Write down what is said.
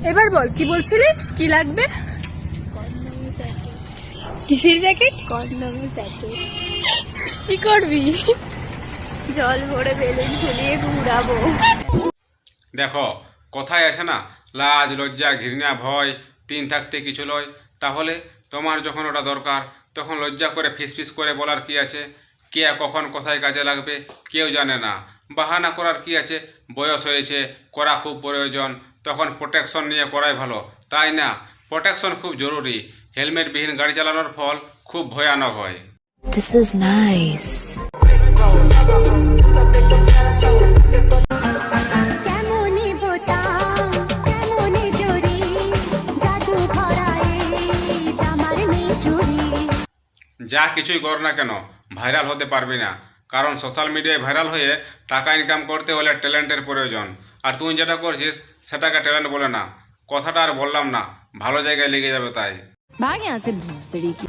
এবার বল কি বলছিলিস, কি লাগবে? কিসের প্যাকেট? কন্ডমের প্যাকেট। কি করবি? জল ভরে বেলুন ফুলিয়ে ঘুরাবো। দেখো কথায় আছে না, লাজ লজ্জা ঘৃণা ভয় তিন থাকতে কিছু লয়। তাহলে তোমার যখন ওটা দরকার তখন লজ্জা করে ফিসফিস করে বলার কি আছে? কে কখন কোথায় কাজে লাগবে কেউ জানে না। বাহানা করার কি আছে? বয়স হয়েছে, করা খুব প্রয়োজন, তখন প্রোটেকশন নিয়ে করাই ভালো, তাই না? প্রোটেকশন খুব জরুরি। হেলমেটবিহীন গাড়ি চালানোর ফল খুব ভয়ানক হয়। This is nice. কেমনে বোতাম কেমনে জড়ি জাদু ভরায়ে জামার নেই চুরি। যা কিছুই কর না কেন ভাইরাল হতে পারবি না, কারণ সোশ্যাল মিডিয়ায় ভাইরাল হয়ে টাকা ইনকাম করতে হলে ট্যালেন্টের প্রয়োজন। আর তুই যেটা করছিস সেটাকে ট্যালেন্ট বলে না। কথাটা আর বললাম না, ভালো জায়গায় লেগে যাবে তাই। भाग यहाँ से भोसड़ी की।